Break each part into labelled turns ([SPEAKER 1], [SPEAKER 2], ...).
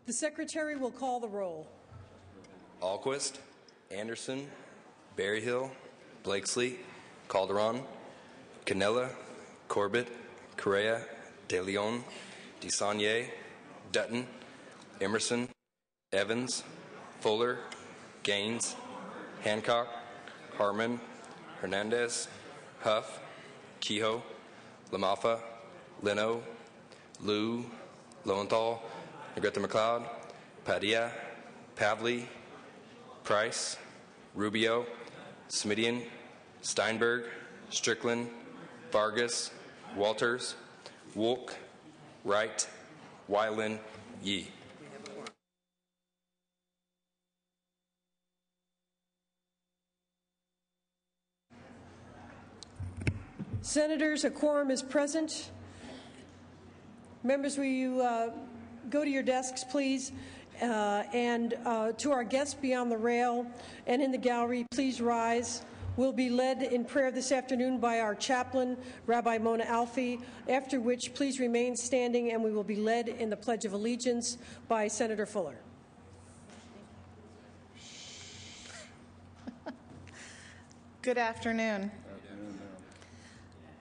[SPEAKER 1] The Secretary will call the roll.
[SPEAKER 2] Alquist, Anderson, Berryhill, Blakesley, Calderon, Canella, Corbett, Correa, De Leon, DeSaulnier, Dutton, Emerson, Evans, Fuller, Gaines, Hancock, Harmon, Hernandez, Huff, Kehoe, Lamaffa, Leno, Liu, Lowenthal, Negrete McLeod, Padilla, Pavley, Price, Rubio, Smidian, Steinberg, Strickland, Vargas, Walters, Wolk, Wright, Weiland, Yee.
[SPEAKER 1] Senators, a quorum is present. Members, will you go to your desks, please? And to our guests beyond the rail and in the gallery, please rise. We'll be led in prayer this afternoon by our chaplain, Rabbi Mona Alfie, after which please remain standing and we will be led in the Pledge of Allegiance by Senator Fuller.
[SPEAKER 3] Good afternoon.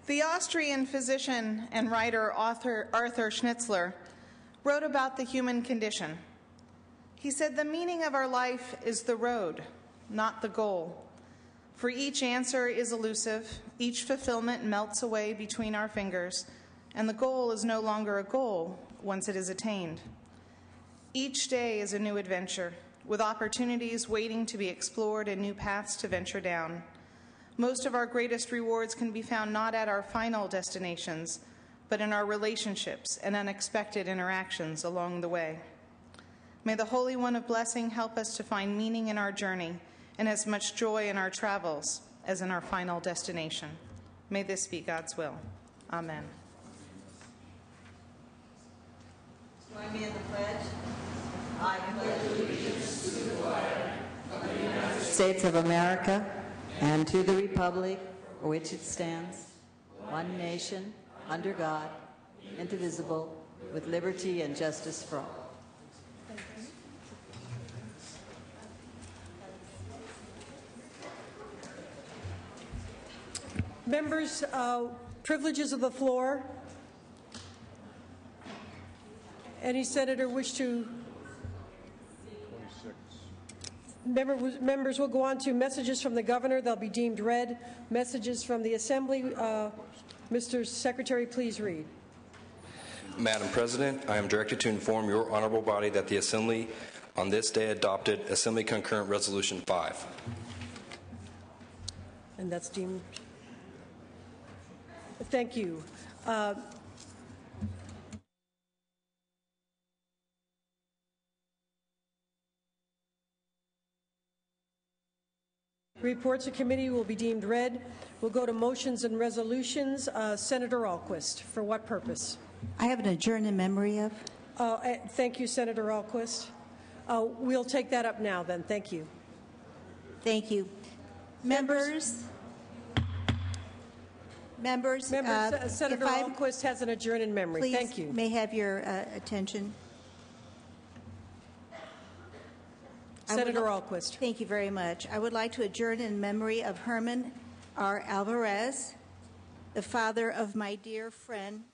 [SPEAKER 3] The Austrian physician and writer Arthur Schnitzler wrote about the human condition. He said, "The meaning of our life is the road, not the goal. For each answer is elusive, each fulfillment melts away between our fingers, and the goal is no longer a goal once it is attained. Each day is a new adventure, with opportunities waiting to be explored and new paths to venture down. Most of our greatest rewards can be found not at our final destinations, but in our relationships and unexpected interactions along the way. May the Holy One of Blessing help us to find meaning in our journey and as much joy in our travels as in our final destination. May this be God's will. Amen."
[SPEAKER 4] Join me in the pledge. I pledge allegiance to the flag of the United States of America and to the republic for which it stands, one nation, under God, indivisible, with liberty and justice for all.
[SPEAKER 1] Members, privileges of the floor. Any senator wish to? 26. Members will go on to messages from the governor. They'll be deemed read. Messages from the assembly. Mr. Secretary, please read.
[SPEAKER 2] Madam President, I am directed to inform your honorable body that the Assembly on this day adopted Assembly Concurrent Resolution 5.
[SPEAKER 1] And that's deemed. Thank you. Reports of committee will be deemed read. We'll go to motions and resolutions. Senator Alquist, for what purpose?
[SPEAKER 4] I have an adjourn in memory of.
[SPEAKER 1] Thank you, Senator Alquist. We'll take that up now then. Thank you.
[SPEAKER 4] Thank you. Members,
[SPEAKER 1] Senator Alquist has an adjourn in memory.
[SPEAKER 4] Please,
[SPEAKER 1] thank you.
[SPEAKER 4] May have your attention.
[SPEAKER 1] Senator Alquist.
[SPEAKER 4] Thank you very much. I would like to adjourn in memory of Herman R. Alvarez, the father of my dear friend,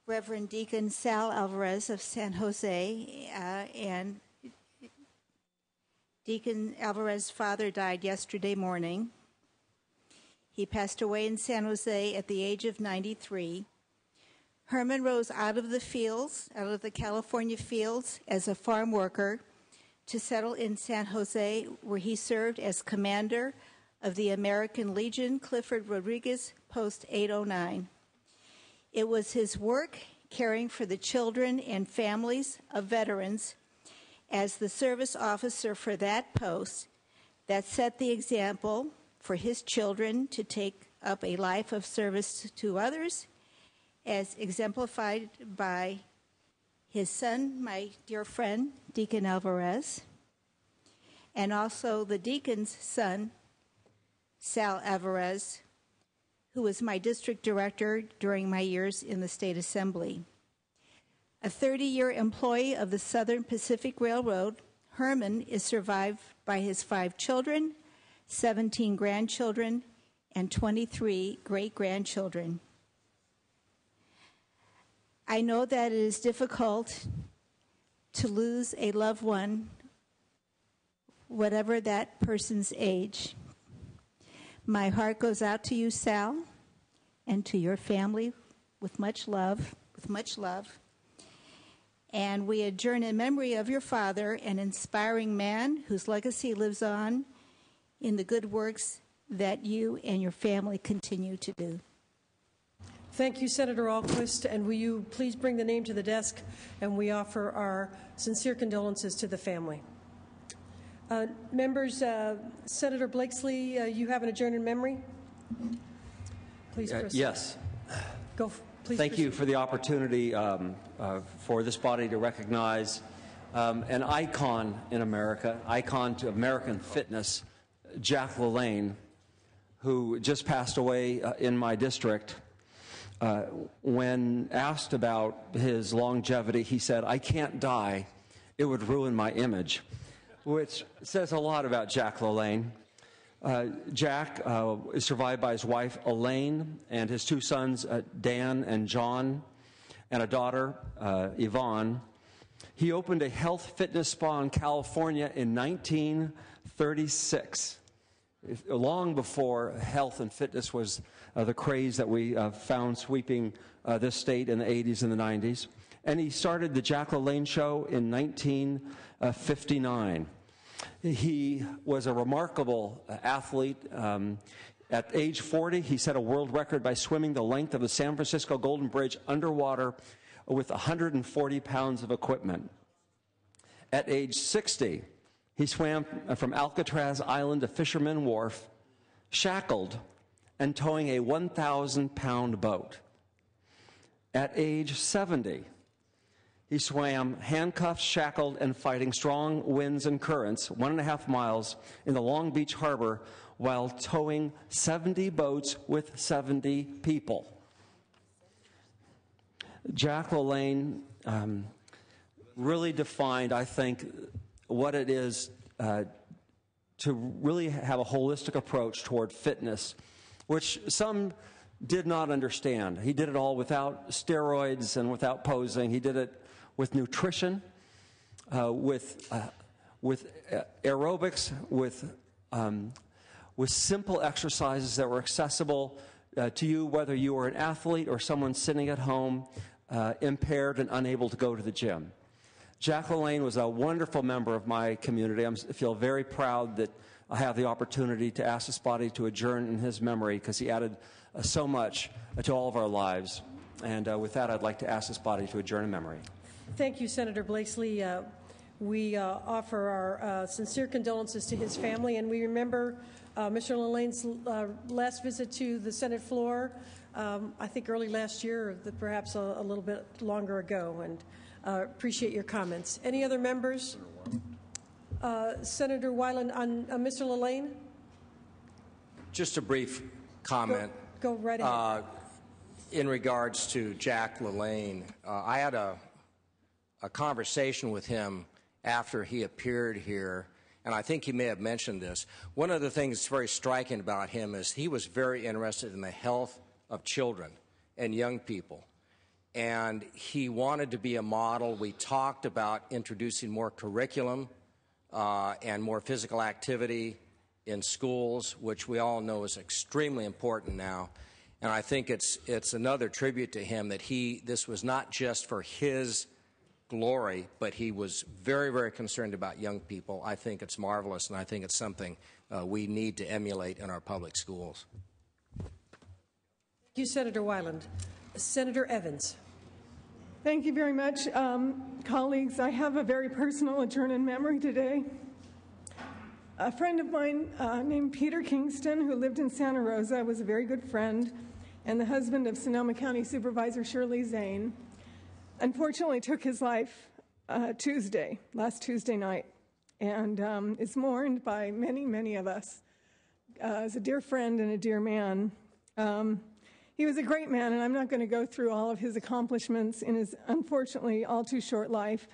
[SPEAKER 4] Reverend Deacon Sal Alvarez of San Jose, and Deacon Alvarez's father died yesterday morning. He passed away in San Jose at the age of 93. Herman rose out of the fields, out of the California fields, as a farm worker to settle in San Jose, where he served as commander of the American Legion Clifford Rodriguez Post 809. It was his work caring for the children and families of veterans as the service officer for that post that set the example for his children to take up a life of service to others, as exemplified by his son, my dear friend, Deacon Alvarez, and also the deacon's son, Sal Alvarez, who was my district director during my years in the State Assembly. A 30-year employee of the Southern Pacific Railroad, Herman is survived by his 5 children, 17 grandchildren, and 23 great-grandchildren. I know that it is difficult to lose a loved one, whatever that person's age. My heart goes out to you, Sal, and to your family with much love, And we adjourn in memory of your father, an inspiring man whose legacy lives on in the good works that you and your family continue to do.
[SPEAKER 1] Thank you, Senator Ahlquist, and will you please bring the name to the desk, and we offer our sincere condolences to the family. Members, Senator Blakesley, you have an adjourned in memory? Please proceed.
[SPEAKER 5] Yes.
[SPEAKER 1] Please
[SPEAKER 5] Thank
[SPEAKER 1] proceed.
[SPEAKER 5] you for the opportunity for this body to recognize an icon in America, icon to American fitness, Jack LaLanne, who just passed away in my district. When asked about his longevity, he said, "I can't die. It would ruin my image," which says a lot about Jack LaLanne. Jack is survived by his wife, Elaine, and his 2 sons, Dan and John, and a daughter, Yvonne. He opened a health fitness spa in California in 1936, long before health and fitness was the craze that we found sweeping this state in the 80s and the 90s. And he started the Jack LaLanne Show in 1959. He was a remarkable athlete. At age 40, he set a world record by swimming the length of the San Francisco Golden Bridge underwater with 140 pounds of equipment. At age 60, he swam from Alcatraz Island to Fisherman Wharf, shackled and towing a 1,000-pound boat. At age 70, he swam handcuffed, shackled, and fighting strong winds and currents 1.5 miles in the Long Beach Harbor while towing 70 boats with 70 people. Jack LaLanne really defined, I think, what it is to really have a holistic approach toward fitness, which some did not understand. He did it all without steroids and without posing. He did it with nutrition, with aerobics, with simple exercises that were accessible to you, whether you were an athlete or someone sitting at home, impaired and unable to go to the gym. Jack LaLanne was a wonderful member of my community. I feel very proud that I have the opportunity to ask this body to adjourn in his memory, because he added so much to all of our lives. And with that, I'd like to ask this body to adjourn in memory.
[SPEAKER 1] Thank you, Senator Blakesley. We offer our sincere condolences to his family, and we remember Mr. LaLanne's last visit to the Senate floor, I think early last year, or perhaps a little bit longer ago, and appreciate your comments. Any other members? Senator Weiland, on Mr. LaLanne?
[SPEAKER 6] Just a brief comment.
[SPEAKER 1] Go right ahead.
[SPEAKER 6] In regards to Jack LaLanne, I had a conversation with him after he appeared here, and I think he may have mentioned this. One of the things that's very striking about him is he was very interested in the health of children and young people, and he wanted to be a model. We talked about introducing more curriculum and more physical activity in schools, which we all know is extremely important now. And I think it's another tribute to him that this was not just for his glory, but he was very, very concerned about young people. I think it's marvelous, and I think it's something we need to emulate in our public schools.
[SPEAKER 1] Thank you, Senator Weiland. Senator Evans.
[SPEAKER 7] Thank you very much. Colleagues, I have a very personal adjourn in memory today. A friend of mine named Peter Kingston, who lived in Santa Rosa, was a very good friend, and the husband of Sonoma County Supervisor Shirley Zane, unfortunately took his life last Tuesday night, and is mourned by many, many of us as a dear friend and a dear man. He was a great man, and I'm not going to go through all of his accomplishments in his unfortunately all too short life.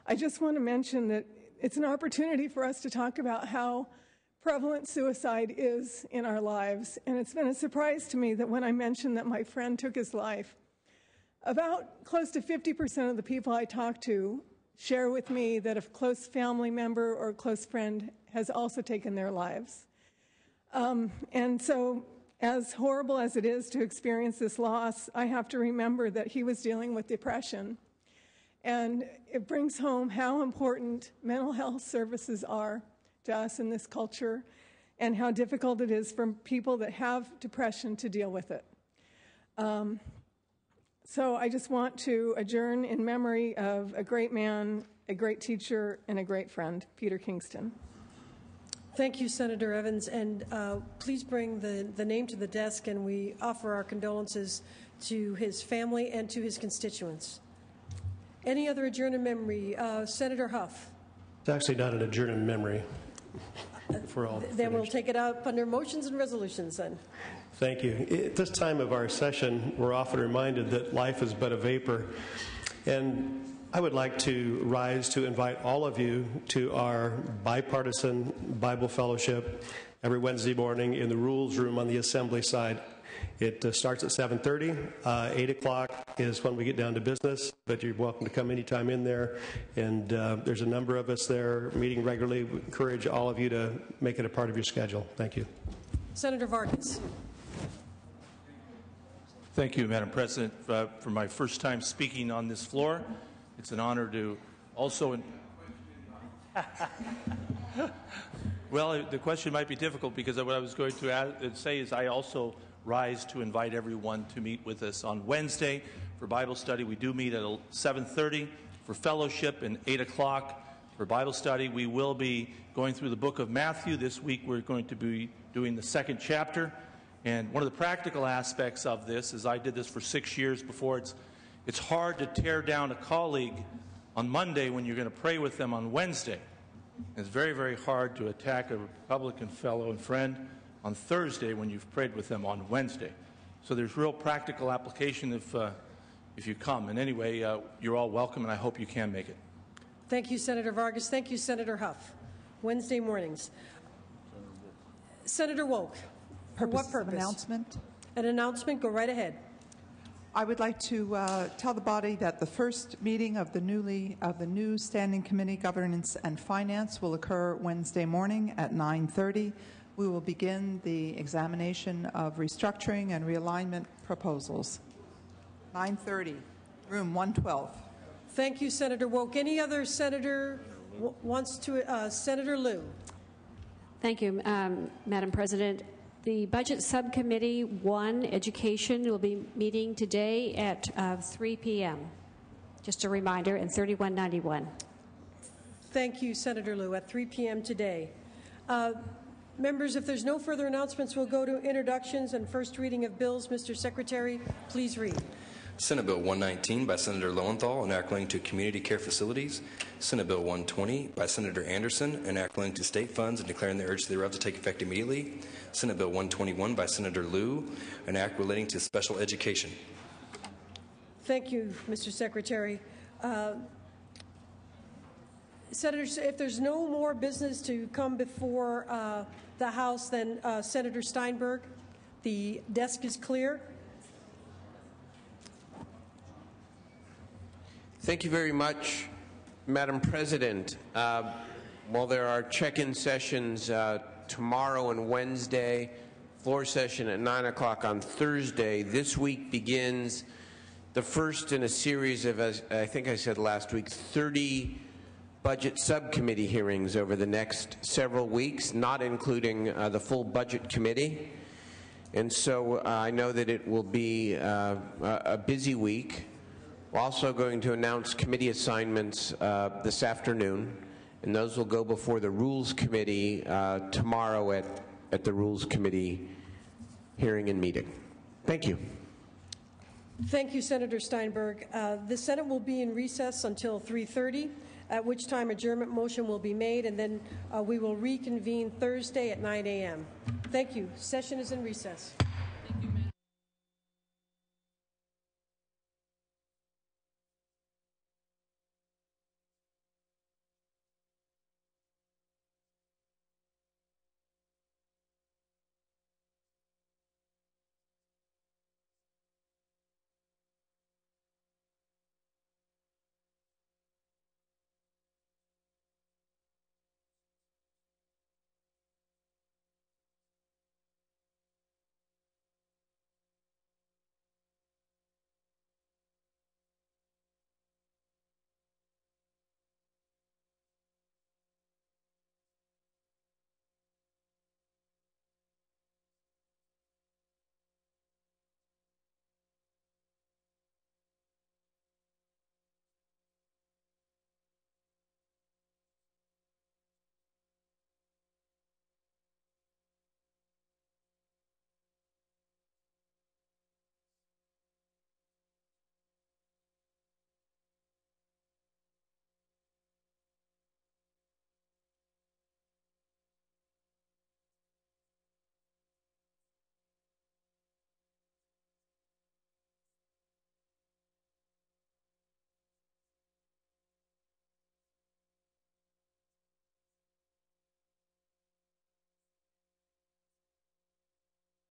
[SPEAKER 7] I just want to mention that it's an opportunity for us to talk about how prevalent suicide is in our lives. And it's been a surprise to me that when I mentioned that my friend took his life, about close to 50% of the people I talk to share with me that a close family member or a close friend has also taken their lives. And so, as horrible as it is to experience this loss, I have to remember that he was dealing with depression. And it brings home how important mental health services are to us in this culture and how difficult it is for people that have depression to deal with it. So I just want to adjourn in memory of a great man, a great teacher, and a great friend, Peter Kingston.
[SPEAKER 1] Thank you, Senator Evans, and please bring the name to the desk, and we offer our condolences to his family and to his constituents. Any other adjourn in memory? Senator Huff.
[SPEAKER 8] It's actually not an adjourn in memory. For all
[SPEAKER 1] then we'll take it up under motions and resolutions then.
[SPEAKER 8] Thank you. At this time of our session, we're often reminded that life is but a vapor. And I would like to rise to invite all of you to our bipartisan Bible fellowship every Wednesday morning in the Rules Room on the Assembly side. It starts at 7:30. 8 o'clock is when we get down to business, but you're welcome to come anytime in there. And there's a number of us there meeting regularly. We encourage all of you to make it a part of your schedule. Thank you.
[SPEAKER 1] Senator Vargas.
[SPEAKER 9] Thank you, Madam President. For my first time speaking on this floor, it's an honor to also... Well, the question might be difficult because what I was going to say is I also rise to invite everyone to meet with us on Wednesday for Bible study. We do meet at 7:30 for fellowship and 8 o'clock for Bible study. We will be going through the book of Matthew. This week we're going to be doing the second chapter. And one of the practical aspects of this is I did this for 6 years before. It's hard to tear down a colleague on Monday when you're going to pray with them on Wednesday. It's very, very hard to attack a Republican fellow and friend on Thursday when you've prayed with them on Wednesday. So there's real practical application if you come. And anyway, you're all welcome, and I hope you can make it.
[SPEAKER 1] Thank you, Senator Vargas. Thank you, Senator Huff. Wednesday mornings. Senator Woke. For what purpose?
[SPEAKER 10] Announcement.
[SPEAKER 1] An announcement. Go right ahead.
[SPEAKER 10] I would like to tell the body that the first meeting of the new Standing Committee, Governance and Finance, will occur Wednesday morning at 9:30. We will begin the examination of restructuring and realignment proposals. 9:30, room 112.
[SPEAKER 1] Thank you, Senator Woke. Any other senator wants to? Senator Liu.
[SPEAKER 11] Thank you, Madam President. The Budget Subcommittee 1, Education, will be meeting today at 3 p.m. Just a reminder, and 3191.
[SPEAKER 1] Thank you, Senator Liu, at 3 p.m. today. Members, if there's no further announcements, we'll go to introductions and first reading of bills. Mr. Secretary, please read.
[SPEAKER 2] Senate Bill 119 by Senator Lowenthal, an act relating to community care facilities. Senate Bill 120 by Senator Anderson, an act relating to state funds and declaring the urgency thereof to take effect immediately. Senate Bill 121 by Senator Liu, an act relating to special education.
[SPEAKER 1] Thank you, Mr. Secretary. Senators, if there's no more business to come before the House, then Senator Steinberg, the desk is clear.
[SPEAKER 12] Thank you very much, Madam President. While there are check-in sessions tomorrow and Wednesday, floor session at 9 o'clock on Thursday, this week begins the first in a series of, as I think I said last week, 30 budget subcommittee hearings over the next several weeks, not including the full budget committee. And so I know that it will be a busy week. We're also going to announce committee assignments this afternoon, and those will go before the Rules Committee tomorrow at the Rules Committee hearing and meeting. Thank you.
[SPEAKER 1] Thank you, Senator Steinberg. The Senate will be in recess until 3:30, at which time adjournment motion will be made, and then we will reconvene Thursday at 9 a.m. Thank you. Session is in recess.